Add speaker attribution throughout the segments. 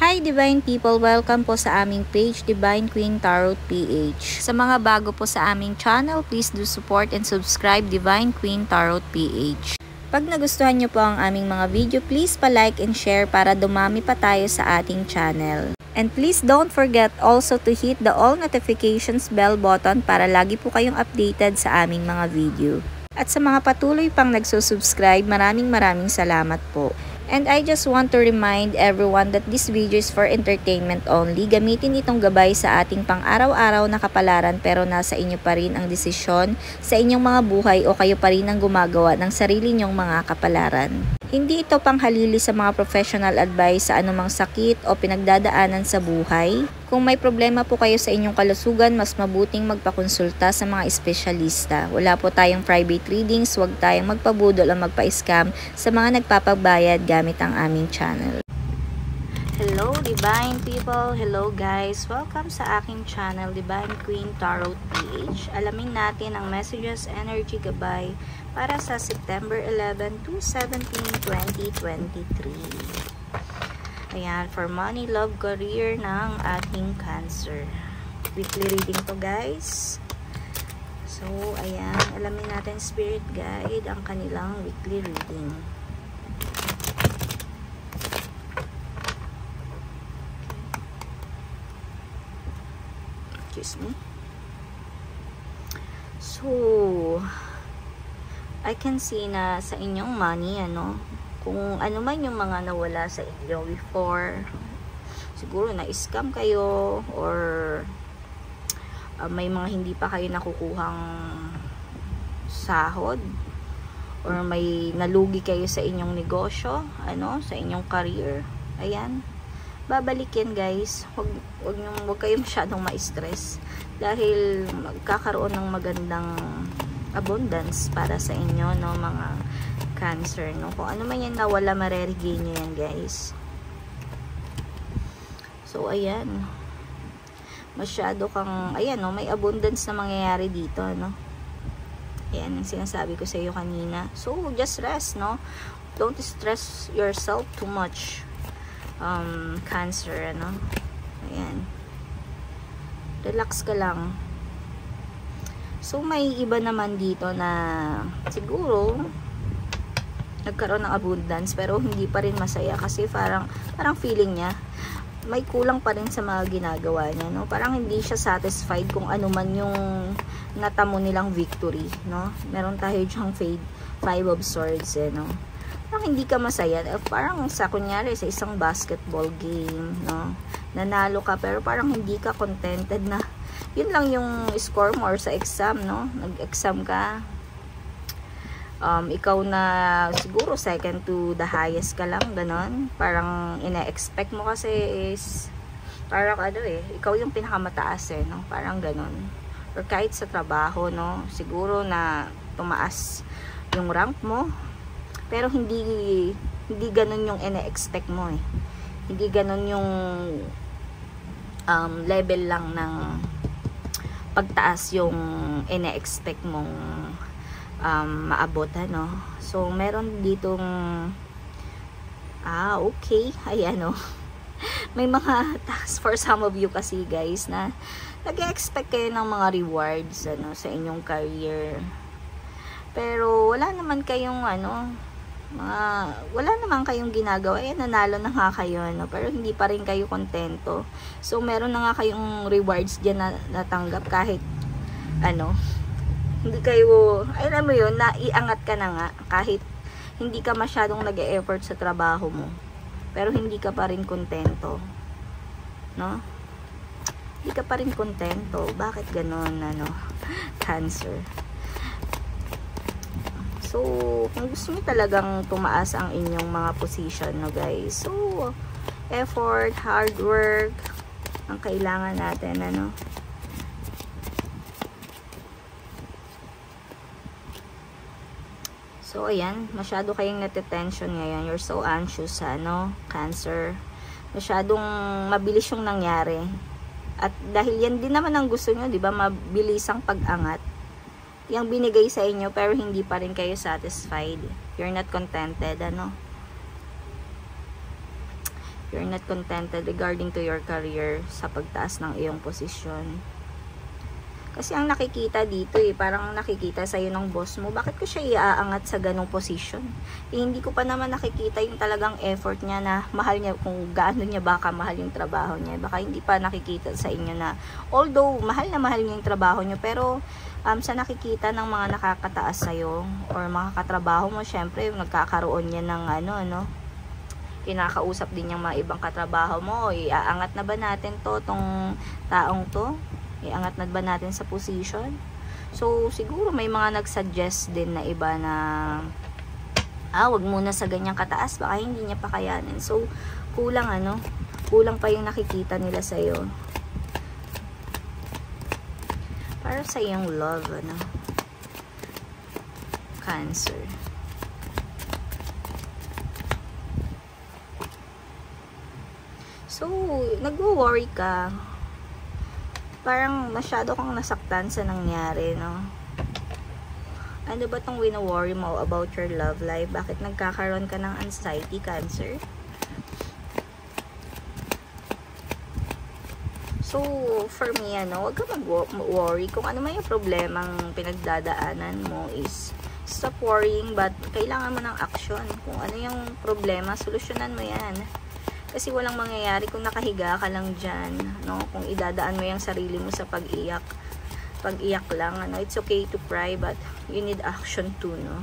Speaker 1: Hi Divine People! Welcome po sa aming page, Divine Queen Tarot PH. Sa mga bago po sa aming channel, please do support and subscribe Divine Queen Tarot PH. Pag nagustuhan nyo po ang aming mga video, please pa-like and share para dumami pa tayo sa ating channel. And please don't forget also to hit the all notifications bell button para lagi po kayong updated sa aming mga video. At sa mga patuloy pang nagsusubscribe, maraming salamat po. And I just want to remind everyone that this video is for entertainment only. Gamitin itong gabay sa ating pang-araw-araw na kapalaran pero nasa inyo pa rin ang desisyon sa inyong mga buhay o kayo pa rin ang gumagawa ng sarili nyong mga kapalaran. Hindi ito panghalili sa mga professional advice sa anumang sakit o pinagdadaanan sa buhay. Kung may problema po kayo sa inyong kalusugan, mas mabuting magpakonsulta sa mga espesyalista. Wala po tayong private readings, huwag tayong magpabudol o magpa-scam sa mga nagpapagbayad gamit ang aming channel. Hello Divine People! Hello guys! Welcome sa aking channel, Divine Queen Tarot PH. Alamin natin ang messages, energy gabay para sa September 11 to 17, 2023. Ayan, for money, love, career ng ating Cancer. Weekly reading to guys. So, ayan, alamin natin Spirit Guide ang kanilang weekly reading. Excuse me. So, I can see na sa inyong money, kung ano man yung mga nawala sa inyo before, siguro na-scam kayo or may mga hindi pa kayo nakukuhang sahod or may nalugi kayo sa inyong negosyo, sa inyong career. Ayan. Babalik yan guys. Huwag kayo masyadong ma-stress dahil magkakaroon ng magandang abundance para sa inyo, mga Cancer, kung ano man yan nawala, mareregain nyo yan guys. So ayan, masyado kang, ayan, may abundance na mangyayari dito, ayan ang sinasabi ko sa iyo kanina. So just rest, don't stress yourself too much, Cancer, ayan, relax ka lang. So may iba naman dito na siguro nagkaroon ng abundance pero hindi pa rin masaya kasi parang feeling niya may kulang pa rin sa mga ginagawa niya, parang hindi siya satisfied kung ano man yung natamo nilang victory, meron tayo dyang Five of Swords, parang hindi ka masaya, parang sa kunyari sa isang basketball game, nanalo ka pero parang hindi ka contented na yun lang yung score mo or sa exam, nag-exam ka, ikaw na siguro second to the highest ka lang, ganon. Parang ina-expect mo kasi is parang ikaw yung pinakamataas parang ganon. Or kahit sa trabaho, siguro na tumaas yung rank mo pero hindi ganon yung ina-expect mo hindi ganon yung level lang ng pagtaas yung ina-expect mong maabot, so meron ditong okay, ayan, may mga tasks for some of you kasi guys na nag-expect kayo ng mga rewards sa inyong career pero wala naman kayong wala naman kayong ginagawa, nanalo na nga kayo, pero hindi pa rin kayo kontento. So meron na nga kayong rewards dyan na natanggap kahit hindi kayo, alam mo yun, naiangat ka na nga kahit hindi ka masyadong nag-e-effort sa trabaho mo pero hindi ka pa rin kontento, hindi ka pa rin kontento. Bakit ganon, Cancer? So kung gusto niyo talagang tumaas ang inyong mga position, guys, so effort, hard work ang kailangan natin, So, ayan, masyado kayong natetension ngayon. You're so anxious, Cancer. Masyadong mabilis yung nangyari. At dahil yan din naman ang gusto nyo, di ba? Mabilis ang pag-angat. Yung binigay sa inyo, pero hindi pa rin kayo satisfied. You're not contented, You're not contented regarding to your career sa pagtaas ng iyong posisyon. Kasi ang nakikita dito parang nakikita sa'yo ng boss mo, bakit ko siya iaangat sa ganong position? Hindi ko pa naman nakikita yung talagang effort niya na mahal niya, kung gaano niya baka mahal yung trabaho niya. Baka hindi pa nakikita sa inyo na, although mahal na mahal niya yung trabaho niyo, pero sa nakikita ng mga nakakataas sa'yo or mga katrabaho mo, syempre nagkakaroon niya ng kinakausap din yung mga ibang katrabaho mo, iaangat na ba natin tong taong to? Iangat na ba natin sa position? So, siguro may mga nagsuggest din na iba na wag muna sa ganyang kataas, baka hindi niya pa kayanin. So, kulang pa yung nakikita nila sa'yo. Para sa iyong love, Cancer. So, nagwo-worry ka. Parang masyado kang nasaktan sa nangyari, no? Ano ba tong wino-worry mo about your love life? Bakit nagkakaroon ka ng anxiety, Cancer? So, for me, huwag ka mag-worry. Kung ano man yung problemang pinagdadaanan mo is stop worrying, but kailangan mo ng action. Kung ano yung problema, solusyonan mo yan. Kasi walang mangyayari kung nakahiga ka lang dyan, no? Kung idadaan mo yung sarili mo sa pag-iyak lang, it's okay to cry, but you need action too, no?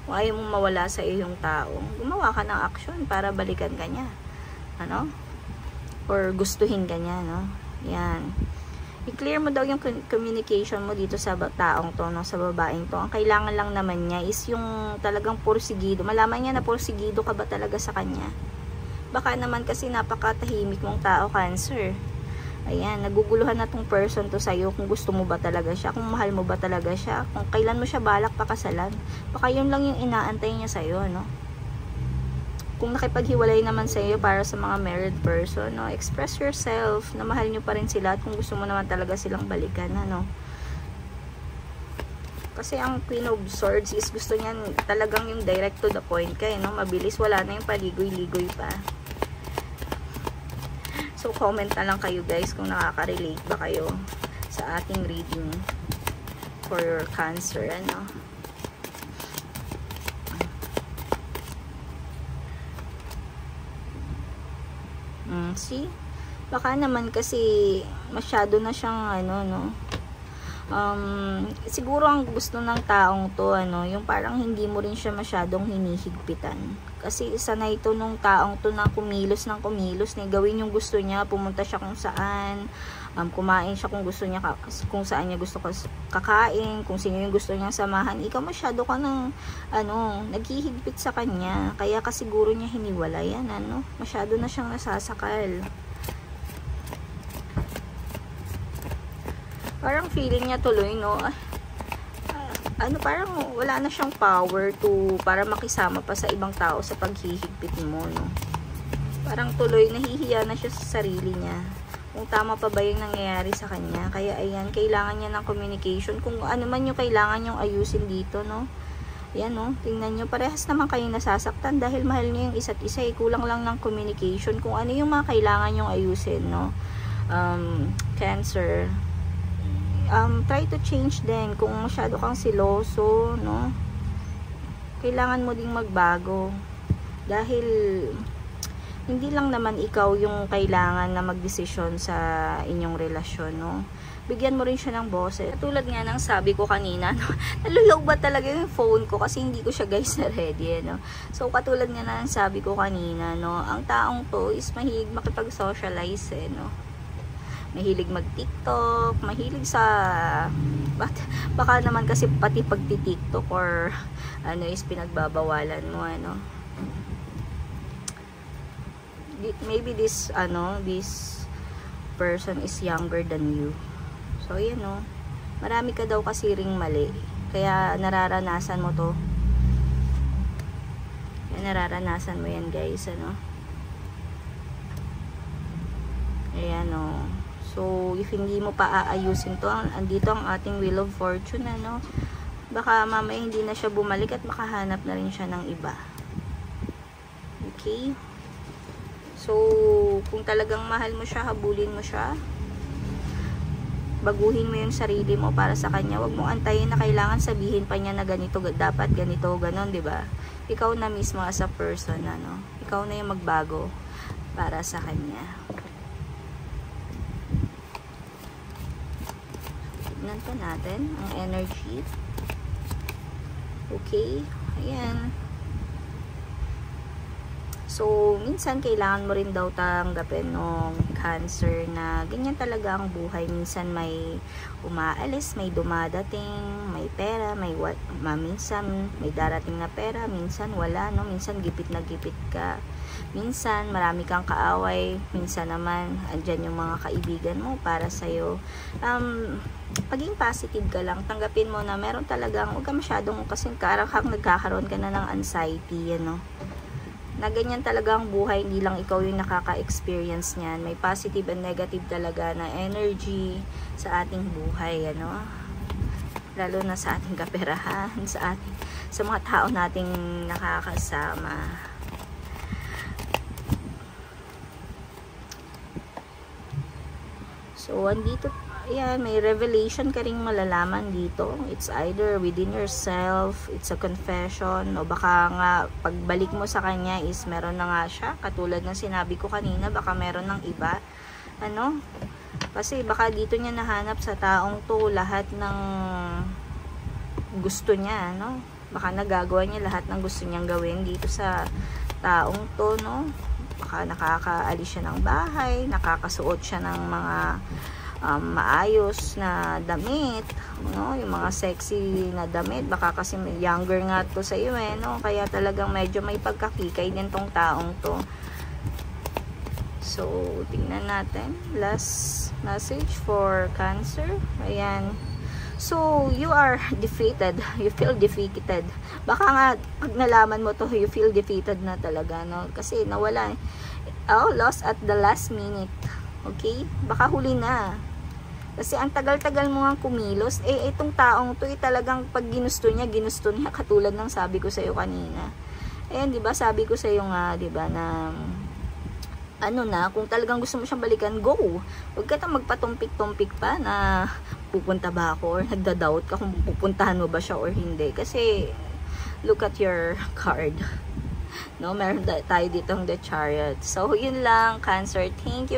Speaker 1: Kung ayaw mong mawala sa iyong tao, gumawa ka ng action para balikan ka niya, or gustuhin ka niya, no? Yan. I-clear mo daw yung communication mo dito sa taong to, no? Sa babaeng to. Ang kailangan lang naman niya is yung talagang porsigido. Malaman niya na porsigido ka ba talaga sa kanya. Baka naman kasi napakatahimik mong tao, Cancer. Ayan, naguguluhan na tong person to sa'yo kung gusto mo ba talaga siya, kung mahal mo ba talaga siya, kung kailan mo siya balak pakasalan. Baka yun lang yung inaantay niya sa'yo, no? Kung nakipaghiwalay naman sa'yo para sa mga married person, no? Express yourself na mahal nyo pa rin sila at kung gusto mo naman talaga silang balikan, Kasi ang Queen of Swords is gusto niyan talagang yung direct to the point ka, no? Mabilis, wala na yung paligoy-ligoy pa. So, comment na lang kayo guys kung nakaka-relate ba kayo sa ating reading for your Cancer, See? Baka naman kasi masyado na siyang siguro ang gusto ng taong to yung parang hindi mo rin siya masyadong hinihigpitan kasi sanay ito nung taong to na kumilos na gawin yung gusto niya, pumunta siya kung saan, kumain siya kung gusto niya, kung saan niya gusto kakain, kung sino yung gusto niyang samahan. Ikaw masyado ka ng naghihigpit sa kanya, kaya kasiguro niya hiniwala yan, masyado na siyang nasasakal. Parang feeling niya tuloy, parang wala na siyang power para makisama pa sa ibang tao sa paghihigpit mo, Parang tuloy nahihiya na siya sa sarili niya. Kung tama pa ba yung nangyayari sa kanya. Kaya ayan, kailangan niya ng communication. Kung ano man yung kailangan yung ayusin dito, Yan, tingnan nyo. Parehas naman kayong nasasaktan dahil mahal niyo yung isa't isa. Kulang lang ng communication. Kung ano yung mga kailangan yung ayusin, Cancer. Try to change din. Kung masyado kang siloso, kailangan mo ding magbago. Dahil hindi lang naman ikaw yung kailangan na magdesisyon sa inyong relasyon, Bigyan mo rin siya ng boses. Tulad nga ng sabi ko kanina, nalulog ba talaga yung phone ko kasi hindi ko siya guys na ready, So katulad nga ng sabi ko kanina, ang taong to is mahilig makipag-socialize, mahilig mag-TikTok, mahilig sa baka naman kasi pati pagti-TikTok or is pinagbabawalan mo, maybe this person is younger than you. So yan, marami ka daw kasi ring mali, kaya nararanasan mo to. Nararanasan mo yan guys, ayan, So, if hindi mo pa aayusin to, andito ang ating Wheel of Fortune, baka mamaya hindi na siya bumalik at makahanap na rin siya ng iba. Okay? So, kung talagang mahal mo siya, habulin mo siya. Baguhin mo yung sarili mo para sa kanya. Huwag mong antayin na kailangan sabihin pa niya na ganito, dapat ganito, ganon, di ba? Ikaw na mismo as a person, ano? Ikaw na yung magbago para sa kanya. Tignan pa natin ang energy. Okay, ayan. So, minsan kailangan mo rin daw tanggapin ng Cancer na ganyan talaga ang buhay. Minsan may umaalis, may dumadating, may pera, minsan may darating na pera, minsan wala, no? Minsan gipit na gipit ka. Minsan marami kang kaaway, minsan naman andyan yung mga kaibigan mo para sa'yo. Paging positive ka lang, tanggapin mo na meron talagang, huwag ka masyadong, kasi karang nagkakaroon ka na ng anxiety, ano? Na ganyan talaga ang buhay, hindi lang ikaw yung nakaka-experience niyan. May positive and negative talaga na energy sa ating buhay, ano? Lalo na sa ating kaperahan, sa mga tao nating nakakasama. So, andito, ayan, may revelation ka ring malalaman dito. It's either within yourself, it's a confession, o baka nga, pagbalik mo sa kanya is meron na nga siya. Katulad ng sinabi ko kanina, baka meron ng iba. Ano? Kasi baka dito niya nahanap sa taong to lahat ng gusto niya, no? Baka nagagawa niya lahat ng gusto niyang gawin dito sa taong to, no? Baka nakakaalis siya ng bahay, nakakasuot siya ng mga maayos na damit, no? Yung mga sexy na damit, baka kasi younger nga to sa iyo, no? Kaya talagang medyo may pagkakikay din tong taong to. So, tingnan natin. Last message for Cancer. Ayan. So, you are defeated. You feel defeated. Baka nga, pag nalaman mo to, you feel defeated na talaga, no? Kasi nawala. Oh, lost at the last minute. Okay? Baka huli na. Kasi ang tagal-tagal mo nga kumilos, itong taong to, talagang pag ginusto niya, katulad ng sabi ko sa iyo kanina. Ayan, 'di ba? Sabi ko sa iyo nga, 'di ba, na ano na, kung talagang gusto mo siyang balikan, go. Huwag ka tang magpatumpik-tumpik pa na pupunta ba ako, or nagda-doubt ka kung pupuntahan mo ba siya or hindi. Kasi look at your card. No, meron tayo ditong The Chariot. So, yun lang, Cancer. Thank you